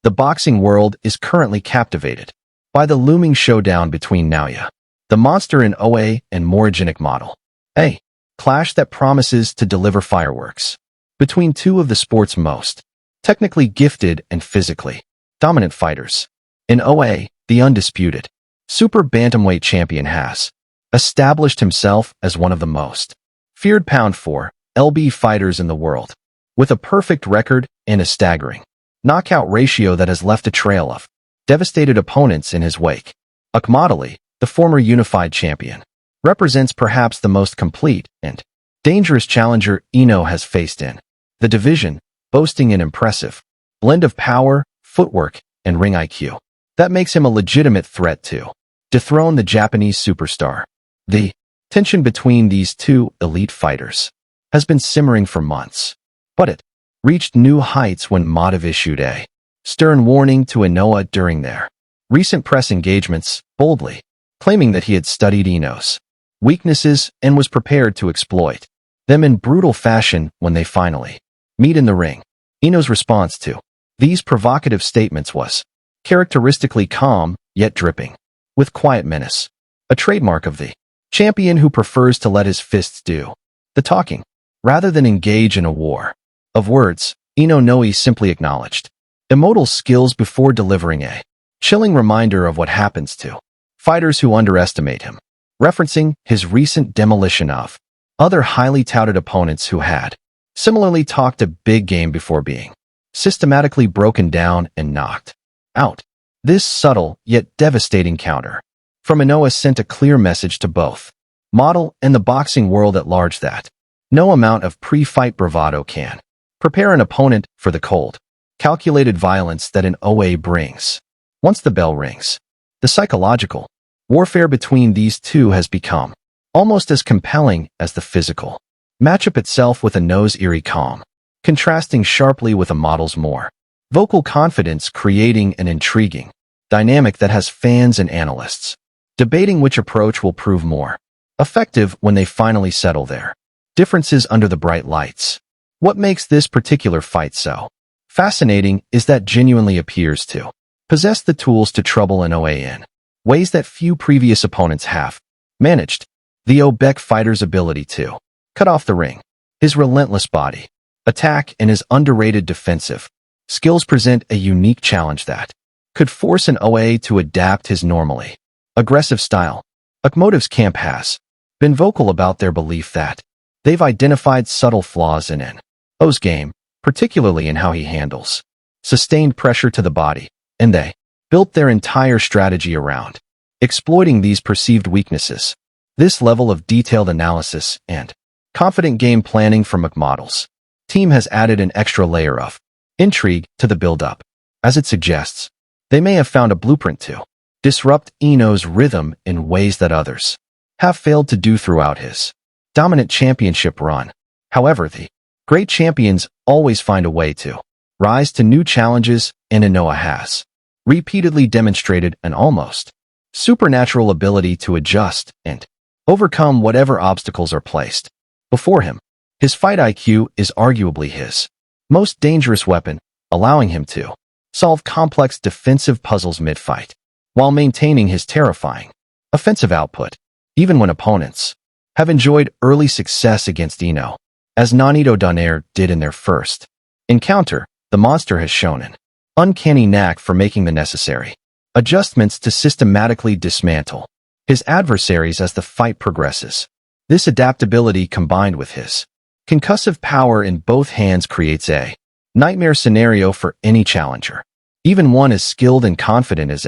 The boxing world is currently captivated by the looming showdown between Naoya, the monster Inoue, and Murodjon Akhmadaliev, a clash that promises to deliver fireworks between two of the sport's most technically gifted and physically dominant fighters. Inoue, the undisputed super bantamweight champion, has established himself as one of the most feared pound for lb fighters in the world, with a perfect record and a staggering knockout ratio that has left a trail of devastated opponents in his wake. Akhmadaliev, the former unified champion, represents perhaps the most complete and dangerous challenger Inoue has faced in the division, boasting an impressive blend of power, footwork, and ring IQ that makes him a legitimate threat to dethrone the Japanese superstar. The tension between these two elite fighters has been simmering for months, but it reached new heights when Akhmadaliev issued a stern warning to Inoue during their recent press engagements, boldly claiming that he had studied Inoue's weaknesses and was prepared to exploit them in brutal fashion when they finally meet in the ring. Inoue's response to these provocative statements was characteristically calm, yet dripping with quiet menace, a trademark of the champion who prefers to let his fists do the talking rather than engage in a war of words. Inoue simply acknowledged Akhmadaliev's skills before delivering a chilling reminder of what happens to fighters who underestimate him, referencing his recent demolition of other highly touted opponents who had similarly talked a big game before being systematically broken down and knocked out. This subtle yet devastating counter from Inoue sent a clear message to both model and the boxing world at large that no amount of pre-fight bravado can prepare an opponent for the cold, calculated violence that Inoue brings. Once the bell rings, the psychological warfare between these two has become almost as compelling as the physical matchup itself, with Inoue's eerie calm contrasting sharply with Akhmadaliev's more vocal confidence, creating an intriguing dynamic that has fans and analysts debating which approach will prove more effective when they finally settle their differences under the bright lights. What makes this particular fight so fascinating is that genuinely appears to possess the tools to trouble Inoue in ways that few previous opponents have managed. The Uzbek fighter's ability to cut off the ring, his relentless body attack, and his underrated defensive skills present a unique challenge that could force Inoue to adapt his normally aggressive style. Akhmadaliev's camp has been vocal about their belief that they've identified subtle flaws in Inoue's game, particularly in how he handles sustained pressure to the body, and they built their entire strategy around exploiting these perceived weaknesses. This level of detailed analysis and confident game planning from Akhmadaliev's team has added an extra layer of intrigue to the build-up, as it suggests they may have found a blueprint to disrupt Inoue's rhythm in ways that others have failed to do throughout his dominant championship run. However, the great champions always find a way to rise to new challenges, and Inoue has repeatedly demonstrated an almost supernatural ability to adjust and overcome whatever obstacles are placed before him. His fight IQ is arguably his most dangerous weapon, allowing him to solve complex defensive puzzles mid-fight while maintaining his terrifying offensive output, even when opponents have enjoyed early success against Inoue, as Naoya did in their first encounter. The monster has shown an uncanny knack for making the necessary adjustments to systematically dismantle his adversaries as the fight progresses. This adaptability, combined with his concussive power in both hands, creates a nightmare scenario for any challenger, even one as skilled and confident as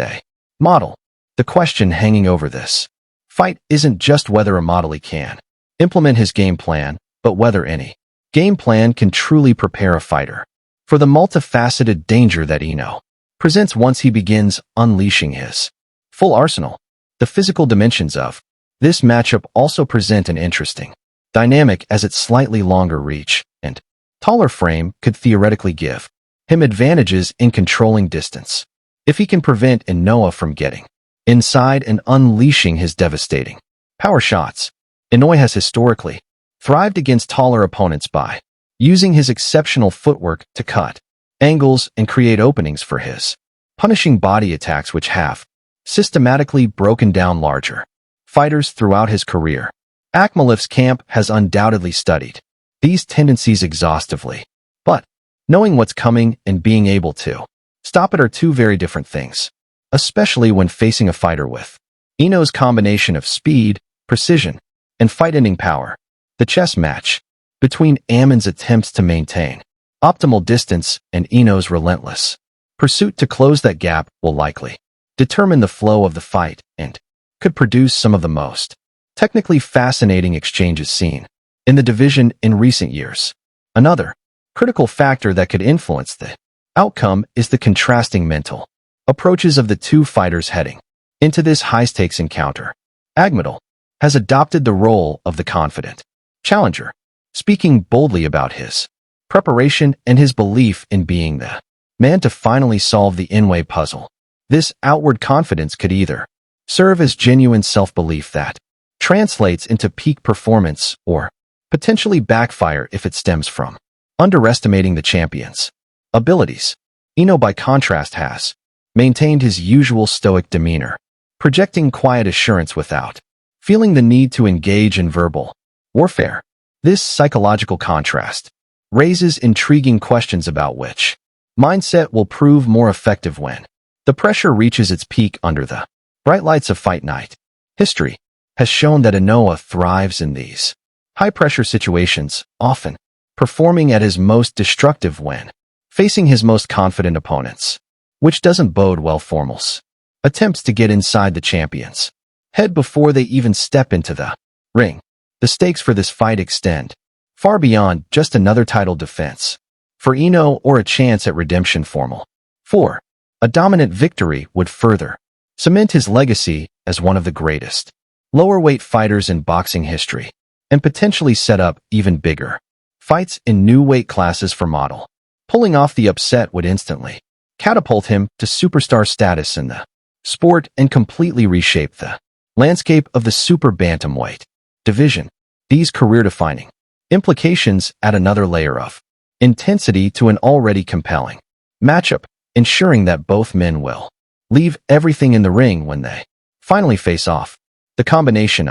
Akhmadaliev. The question hanging over this fight isn't just whether Akhmadaliev can implement his game plan, but whether any game plan can truly prepare a fighter for the multifaceted danger that Inoue presents once he begins unleashing his full arsenal. The physical dimensions of this matchup also present an interesting dynamic, as its slightly longer reach and taller frame could theoretically give him advantages in controlling distance if he can prevent Inoue from getting inside and unleashing his devastating power shots. Inoue has historically thrived against taller opponents by using his exceptional footwork to cut angles, and create openings for his punishing body attacks which have systematically broken down larger fighters throughout his career. Akhmadaliev's camp has undoubtedly studied these tendencies exhaustively, but knowing what's coming and being able to stop it are two very different things, especially when facing a fighter with Inoue's combination of speed, precision, and fight-ending power. The chess match between Amon's attempts to maintain optimal distance and Inoue's relentless pursuit to close that gap will likely determine the flow of the fight and could produce some of the most technically fascinating exchanges seen in the division in recent years. Another critical factor that could influence the outcome is the contrasting mental approaches of the two fighters heading into this high-stakes encounter. Akhmadaliev has adopted the role of the confident challenger, speaking boldly about his preparation and his belief in being the man to finally solve the Inoue puzzle. This outward confidence could either serve as genuine self-belief that translates into peak performance or potentially backfire if it stems from underestimating the champion's abilities. Inoue, by contrast, has maintained his usual stoic demeanor, projecting quiet assurance without feeling the need to engage in verbal warfare. This psychological contrast raises intriguing questions about which mindset will prove more effective when the pressure reaches its peak under the bright lights of fight night. History has shown that Inoue thrives in these high-pressure situations, often performing at his most destructive when facing his most confident opponents, which doesn't bode well for Akhmadaliev's attempts to get inside the champion's head before they even step into the ring. The stakes for this fight extend far beyond just another title defense for Inoue or a chance at redemption. 4. A dominant victory would further cement his legacy as one of the greatest lower-weight fighters in boxing history and potentially set up even bigger fights in new weight classes for Akhmadaliev. Pulling off the upset would instantly catapult him to superstar status in the sport and completely reshape the landscape of the super bantamweight division. These career-defining implications add another layer of intensity to an already compelling matchup, ensuring that both men will leave everything in the ring when they finally face off. The combination